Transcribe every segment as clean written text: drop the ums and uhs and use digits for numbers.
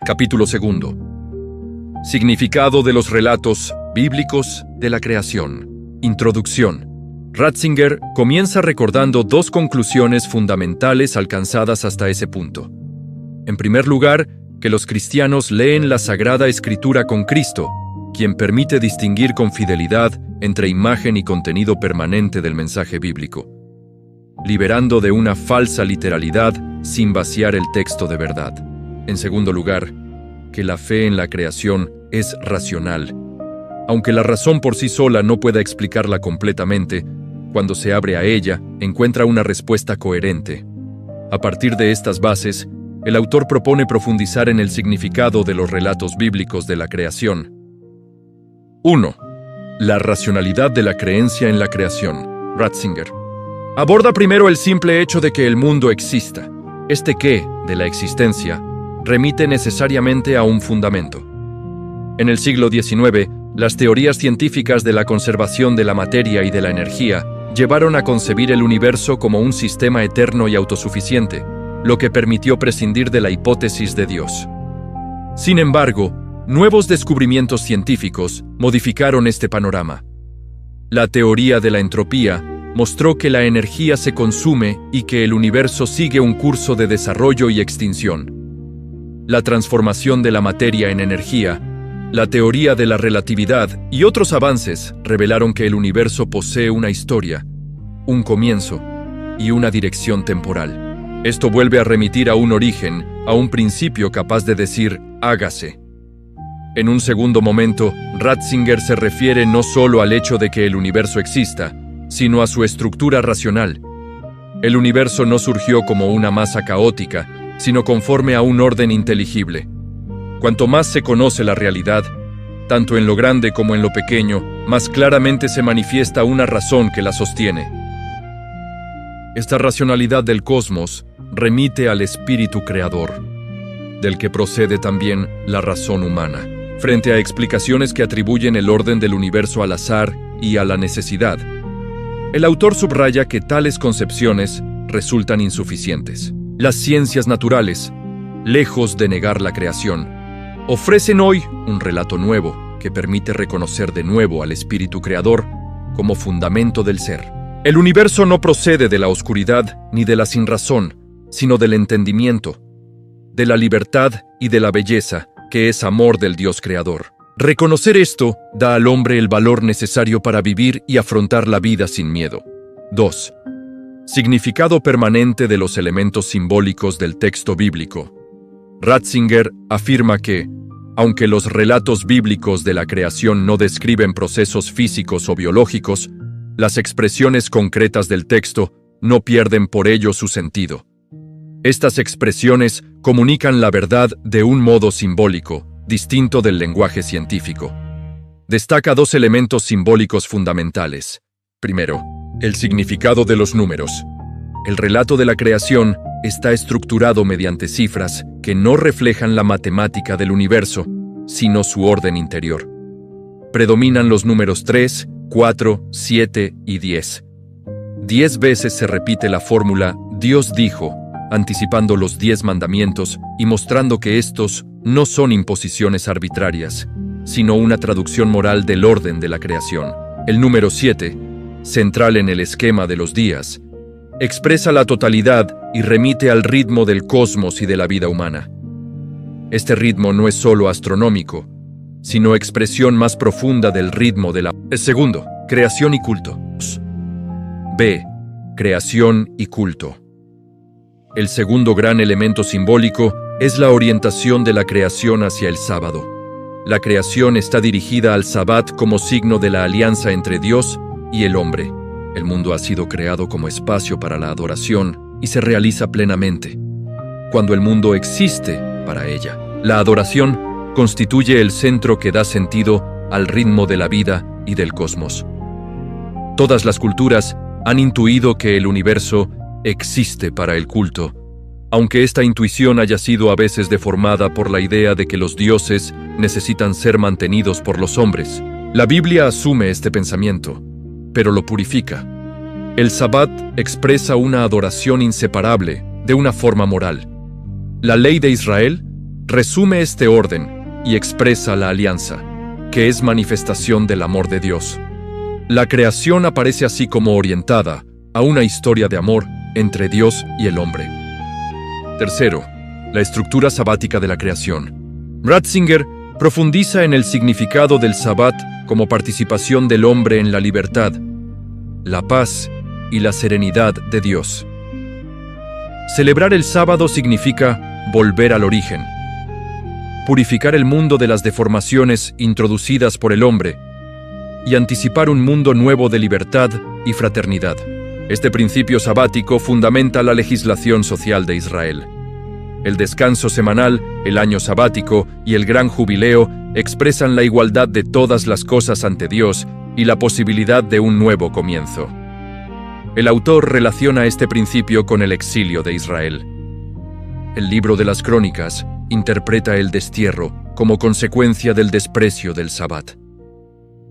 Capítulo 2. Significado de los relatos bíblicos de la creación. Introducción. Ratzinger comienza recordando dos conclusiones fundamentales alcanzadas hasta ese punto. En primer lugar, que los cristianos leen la Sagrada Escritura con Cristo, quien permite distinguir con fidelidad entre imagen y contenido permanente del mensaje bíblico, liberando de una falsa literalidad sin vaciar el texto de verdad. En segundo lugar, que la fe en la creación es racional. Aunque la razón por sí sola no pueda explicarla completamente, cuando se abre a ella, encuentra una respuesta coherente. A partir de estas bases, el autor propone profundizar en el significado de los relatos bíblicos de la creación. 1. La racionalidad de la creencia en la creación. Ratzinger aborda primero el simple hecho de que el mundo exista. Este qué de la existencia remite necesariamente a un fundamento. En el siglo XIX, las teorías científicas de la conservación de la materia y de la energía llevaron a concebir el universo como un sistema eterno y autosuficiente, lo que permitió prescindir de la hipótesis de Dios. Sin embargo, nuevos descubrimientos científicos modificaron este panorama. La teoría de la entropía mostró que la energía se consume y que el universo sigue un curso de desarrollo y extinción. La transformación de la materia en energía, la teoría de la relatividad y otros avances revelaron que el universo posee una historia, un comienzo y una dirección temporal. Esto vuelve a remitir a un origen, a un principio capaz de decir hágase. En un segundo momento, Ratzinger se refiere no solo al hecho de que el universo exista, sino a su estructura racional. El universo no surgió como una masa caótica, sino conforme a un orden inteligible. Cuanto más se conoce la realidad, tanto en lo grande como en lo pequeño, más claramente se manifiesta una razón que la sostiene. Esta racionalidad del cosmos remite al espíritu creador, del que procede también la razón humana, frente a explicaciones que atribuyen el orden del universo al azar y a la necesidad. El autor subraya que tales concepciones resultan insuficientes. Las ciencias naturales, lejos de negar la creación, ofrecen hoy un relato nuevo que permite reconocer de nuevo al espíritu creador como fundamento del ser. El universo no procede de la oscuridad ni de la sinrazón, sino del entendimiento, de la libertad y de la belleza, que es amor del Dios creador. Reconocer esto da al hombre el valor necesario para vivir y afrontar la vida sin miedo. 2. Significado permanente de los elementos simbólicos del texto bíblico. Ratzinger afirma que, aunque los relatos bíblicos de la creación no describen procesos físicos o biológicos, las expresiones concretas del texto no pierden por ello su sentido. Estas expresiones comunican la verdad de un modo simbólico, distinto del lenguaje científico. Destaca dos elementos simbólicos fundamentales. Primero, el significado de los números. El relato de la creación está estructurado mediante cifras que no reflejan la matemática del universo, sino su orden interior. Predominan los números 3, 4, 7 y 10. 10 veces se repite la fórmula Dios dijo, anticipando los 10 mandamientos y mostrando que estos no son imposiciones arbitrarias, sino una traducción moral del orden de la creación. El número 7, central en el esquema de los días, expresa la totalidad y remite al ritmo del cosmos y de la vida humana. Este ritmo no es solo astronómico, sino expresión más profunda del ritmo de la... Segundo, creación y culto. B. Creación y culto. El segundo gran elemento simbólico es la orientación de la creación hacia el sábado. La creación está dirigida al Sabbat como signo de la alianza entre Dios y el hombre. El mundo ha sido creado como espacio para la adoración y se realiza plenamente cuando el mundo existe para ella. La adoración constituye el centro que da sentido al ritmo de la vida y del cosmos. Todas las culturas han intuido que el universo existe para el culto, aunque esta intuición haya sido a veces deformada por la idea de que los dioses necesitan ser mantenidos por los hombres. La Biblia asume este pensamiento, pero lo purifica. El Sabbat expresa una adoración inseparable de una forma moral. La ley de Israel resume este orden y expresa la alianza, que es manifestación del amor de Dios. La creación aparece así como orientada a una historia de amor entre Dios y el hombre. Tercero, la estructura sabática de la creación. Ratzinger profundiza en el significado del Sabbat como participación del hombre en la libertad, la paz y la serenidad de Dios. Celebrar el sábado significa volver al origen, purificar el mundo de las deformaciones introducidas por el hombre y anticipar un mundo nuevo de libertad y fraternidad. Este principio sabático fundamenta la legislación social de Israel. El descanso semanal, el año sabático y el gran jubileo expresan la igualdad de todas las cosas ante Dios y la posibilidad de un nuevo comienzo. El autor relaciona este principio con el exilio de Israel. El libro de las Crónicas interpreta el destierro como consecuencia del desprecio del Sabbat.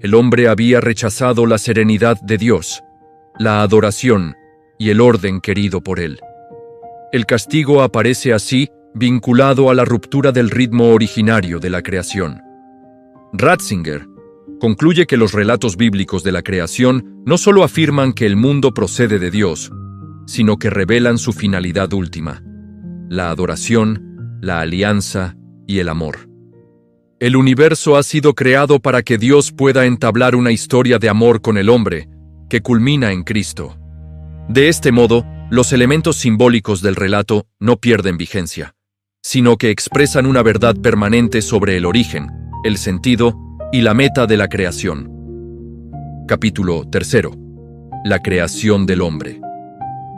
El hombre había rechazado la serenidad de Dios, la adoración y el orden querido por él. El castigo aparece así vinculado a la ruptura del ritmo originario de la creación. Ratzinger concluye que los relatos bíblicos de la creación no solo afirman que el mundo procede de Dios, sino que revelan su finalidad última: la adoración, la alianza y el amor. El universo ha sido creado para que Dios pueda entablar una historia de amor con el hombre, que culmina en Cristo. De este modo, los elementos simbólicos del relato no pierden vigencia, sino que expresan una verdad permanente sobre el origen, el sentido y la meta de la creación. Capítulo 3. La creación del hombre.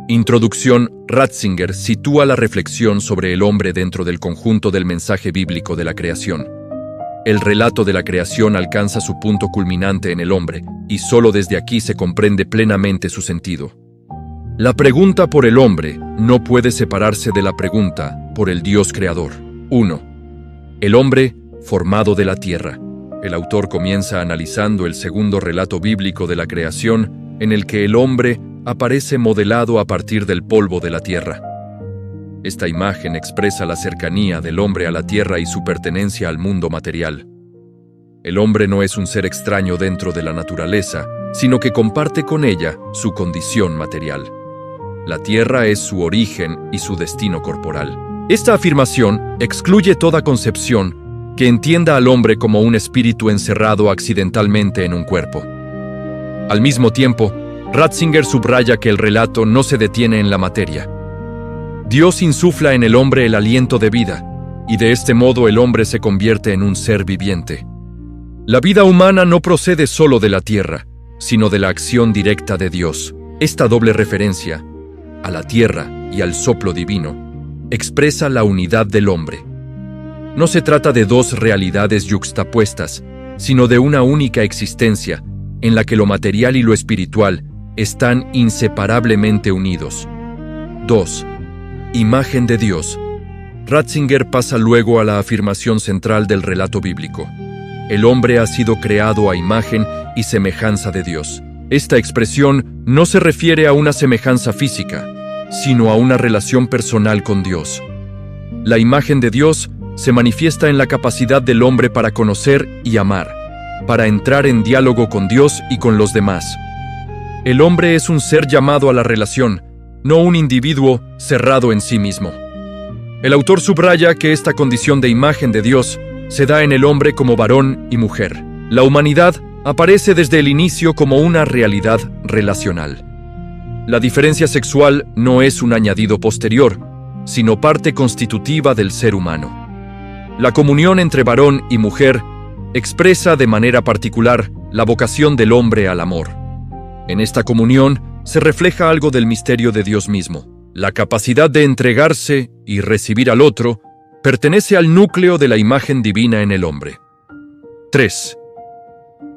Introducción. Ratzinger sitúa la reflexión sobre el hombre dentro del conjunto del mensaje bíblico de la creación. El relato de la creación alcanza su punto culminante en el hombre, y solo desde aquí se comprende plenamente su sentido. La pregunta por el hombre no puede separarse de la pregunta por el Dios creador. 1. El hombre formado de la tierra. El autor comienza analizando el segundo relato bíblico de la creación, en el que el hombre aparece modelado a partir del polvo de la tierra. Esta imagen expresa la cercanía del hombre a la tierra y su pertenencia al mundo material. El hombre no es un ser extraño dentro de la naturaleza, sino que comparte con ella su condición material. La tierra es su origen y su destino corporal. Esta afirmación excluye toda concepción que entienda al hombre como un espíritu encerrado accidentalmente en un cuerpo. Al mismo tiempo, Ratzinger subraya que el relato no se detiene en la materia. Dios insufla en el hombre el aliento de vida, y de este modo el hombre se convierte en un ser viviente. La vida humana no procede solo de la tierra, sino de la acción directa de Dios. Esta doble referencia, a la tierra y al soplo divino, expresa la unidad del hombre. No se trata de dos realidades yuxtapuestas, sino de una única existencia, en la que lo material y lo espiritual están inseparablemente unidos. 2. Imagen de Dios. Ratzinger pasa luego a la afirmación central del relato bíblico. El hombre ha sido creado a imagen y semejanza de Dios. Esta expresión no se refiere a una semejanza física, sino a una relación personal con Dios. La imagen de Dios se manifiesta en la capacidad del hombre para conocer y amar, para entrar en diálogo con Dios y con los demás. El hombre es un ser llamado a la relación, no un individuo cerrado en sí mismo. El autor subraya que esta condición de imagen de Dios se da en el hombre como varón y mujer. La humanidad aparece desde el inicio como una realidad relacional. La diferencia sexual no es un añadido posterior, sino parte constitutiva del ser humano. La comunión entre varón y mujer expresa de manera particular la vocación del hombre al amor. En esta comunión se refleja algo del misterio de Dios mismo. La capacidad de entregarse y recibir al otro pertenece al núcleo de la imagen divina en el hombre. 3.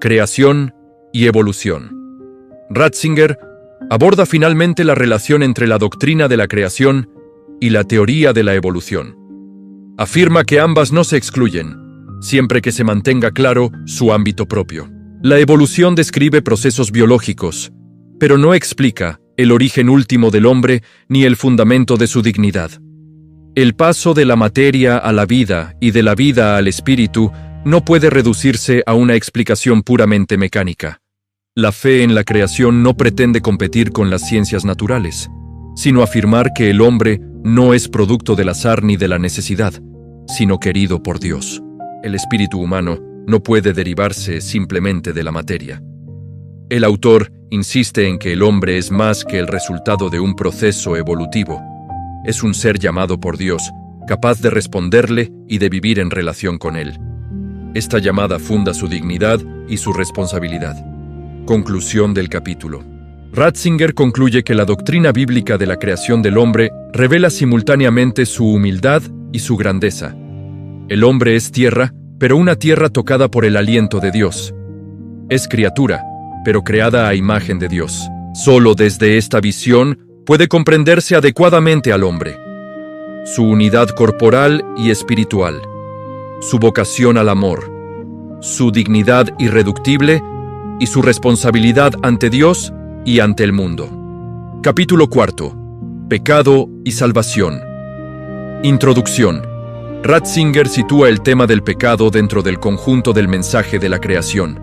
Creación y evolución. Ratzinger aborda finalmente la relación entre la doctrina de la creación y la teoría de la evolución. Afirma que ambas no se excluyen, siempre que se mantenga claro su ámbito propio. La evolución describe procesos biológicos, pero no explica el origen último del hombre ni el fundamento de su dignidad. El paso de la materia a la vida y de la vida al espíritu no puede reducirse a una explicación puramente mecánica. La fe en la creación no pretende competir con las ciencias naturales, sino afirmar que el hombre no es producto del azar ni de la necesidad, sino querido por Dios. El espíritu humano no puede derivarse simplemente de la materia. El autor insiste en que el hombre es más que el resultado de un proceso evolutivo. Es un ser llamado por Dios, capaz de responderle y de vivir en relación con él. Esta llamada funda su dignidad y su responsabilidad. Conclusión del capítulo. Ratzinger concluye que la doctrina bíblica de la creación del hombre revela simultáneamente su humildad y su grandeza. El hombre es tierra, pero una tierra tocada por el aliento de Dios. Es criatura, pero creada a imagen de Dios. Solo desde esta visión puede comprenderse adecuadamente al hombre, su unidad corporal y espiritual, su vocación al amor, su dignidad irreductible y su responsabilidad ante Dios y ante el mundo. Capítulo 4. Pecado y salvación. Introducción. Ratzinger sitúa el tema del pecado dentro del conjunto del mensaje de la creación.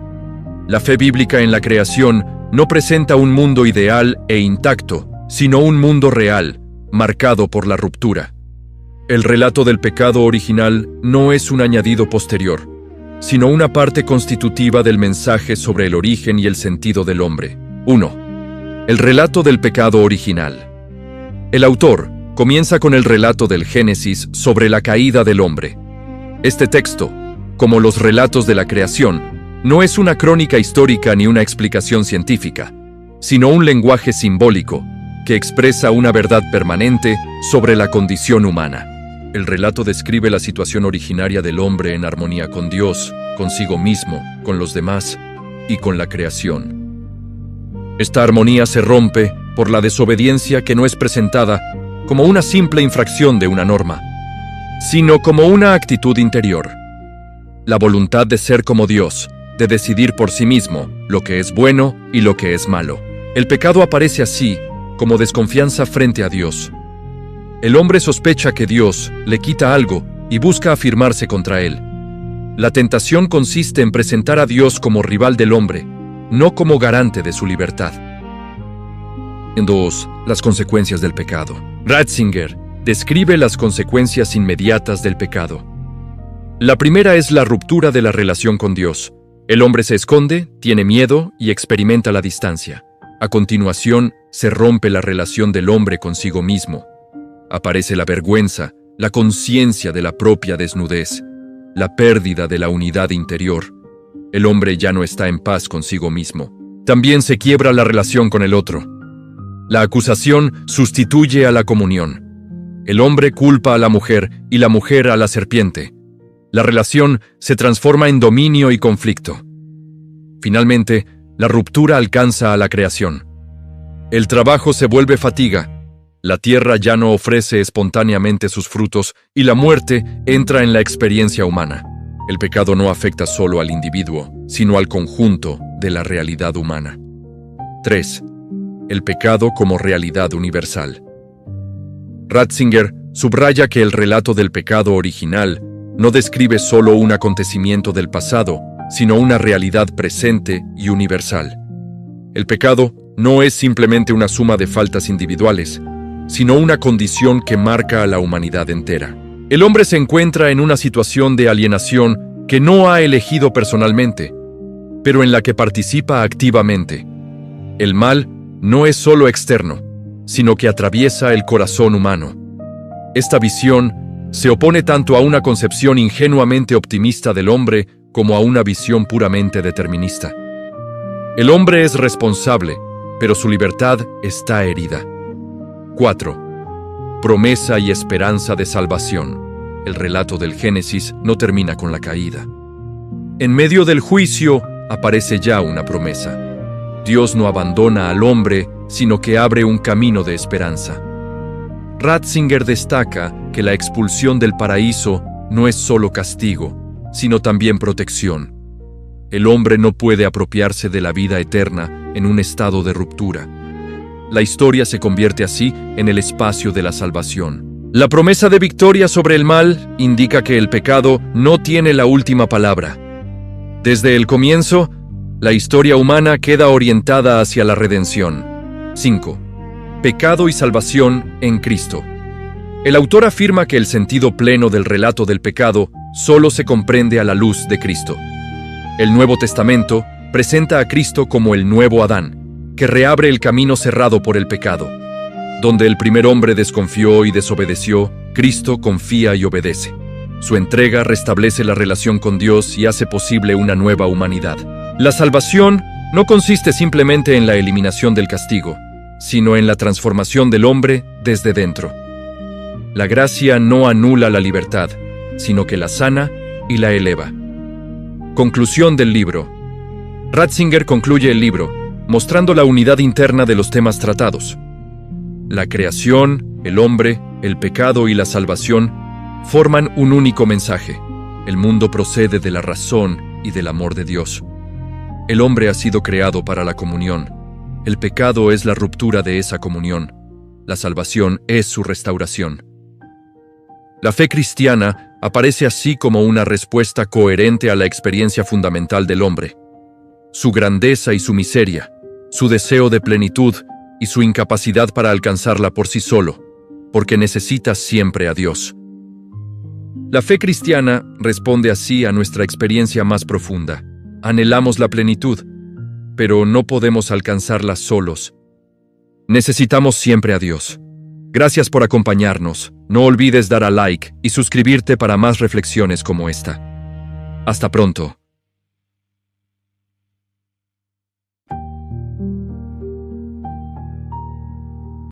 La fe bíblica en la creación no presenta un mundo ideal e intacto, sino un mundo real, marcado por la ruptura. El relato del pecado original no es un añadido posterior, sino una parte constitutiva del mensaje sobre el origen y el sentido del hombre. 1. El relato del pecado original. El autor comienza con el relato del Génesis sobre la caída del hombre. Este texto, como los relatos de la creación, no es una crónica histórica ni una explicación científica, sino un lenguaje simbólico que expresa una verdad permanente sobre la condición humana. El relato describe la situación originaria del hombre en armonía con Dios, consigo mismo, con los demás y con la creación. Esta armonía se rompe por la desobediencia que no es presentada como una simple infracción de una norma, sino como una actitud interior. La voluntad de ser como Dios, de decidir por sí mismo lo que es bueno y lo que es malo. El pecado aparece así, como desconfianza frente a Dios. El hombre sospecha que Dios le quita algo y busca afirmarse contra él. La tentación consiste en presentar a Dios como rival del hombre, no como garante de su libertad. 2. Las consecuencias del pecado. Ratzinger describe las consecuencias inmediatas del pecado. La primera es la ruptura de la relación con Dios. El hombre se esconde, tiene miedo y experimenta la distancia. A continuación, se rompe la relación del hombre consigo mismo. Aparece la vergüenza, la conciencia de la propia desnudez, la pérdida de la unidad interior. El hombre ya no está en paz consigo mismo. También se quiebra la relación con el otro. La acusación sustituye a la comunión. El hombre culpa a la mujer y la mujer a la serpiente. La relación se transforma en dominio y conflicto. Finalmente, la ruptura alcanza a la creación. El trabajo se vuelve fatiga, la tierra ya no ofrece espontáneamente sus frutos y la muerte entra en la experiencia humana. El pecado no afecta solo al individuo, sino al conjunto de la realidad humana. 3. El pecado como realidad universal. Ratzinger subraya que el relato del pecado original no describe solo un acontecimiento del pasado, sino una realidad presente y universal. El pecado no es simplemente una suma de faltas individuales, sino una condición que marca a la humanidad entera. El hombre se encuentra en una situación de alienación que no ha elegido personalmente, pero en la que participa activamente. El mal no es solo externo, sino que atraviesa el corazón humano. Esta visión se opone tanto a una concepción ingenuamente optimista del hombre como a una visión puramente determinista. El hombre es responsable, pero su libertad está herida. 4. Promesa y esperanza de salvación. El relato del Génesis no termina con la caída. En medio del juicio aparece ya una promesa. Dios no abandona al hombre, sino que abre un camino de esperanza. Ratzinger destaca que la expulsión del paraíso no es solo castigo, sino también protección. El hombre no puede apropiarse de la vida eterna en un estado de ruptura. La historia se convierte así en el espacio de la salvación. La promesa de victoria sobre el mal indica que el pecado no tiene la última palabra. Desde el comienzo, la historia humana queda orientada hacia la redención. 5. Pecado y salvación en Cristo. El autor afirma que el sentido pleno del relato del pecado solo se comprende a la luz de Cristo. El Nuevo Testamento presenta a Cristo como el nuevo Adán, que reabre el camino cerrado por el pecado. Donde el primer hombre desconfió y desobedeció, Cristo confía y obedece. Su entrega restablece la relación con Dios y hace posible una nueva humanidad. La salvación no consiste simplemente en la eliminación del castigo, sino en la transformación del hombre desde dentro. La gracia no anula la libertad, sino que la sana y la eleva. Conclusión del libro. Ratzinger concluye el libro, mostrando la unidad interna de los temas tratados. La creación, el hombre, el pecado y la salvación forman un único mensaje. El mundo procede de la razón y del amor de Dios. El hombre ha sido creado para la comunión. El pecado es la ruptura de esa comunión. La salvación es su restauración. La fe cristiana aparece así como una respuesta coherente a la experiencia fundamental del hombre. Su grandeza y su miseria, su deseo de plenitud y su incapacidad para alcanzarla por sí solo, porque necesita siempre a Dios. La fe cristiana responde así a nuestra experiencia más profunda. Anhelamos la plenitud, pero no podemos alcanzarla solos. Necesitamos siempre a Dios. Gracias por acompañarnos. No olvides dar a like y suscribirte para más reflexiones como esta. Hasta pronto.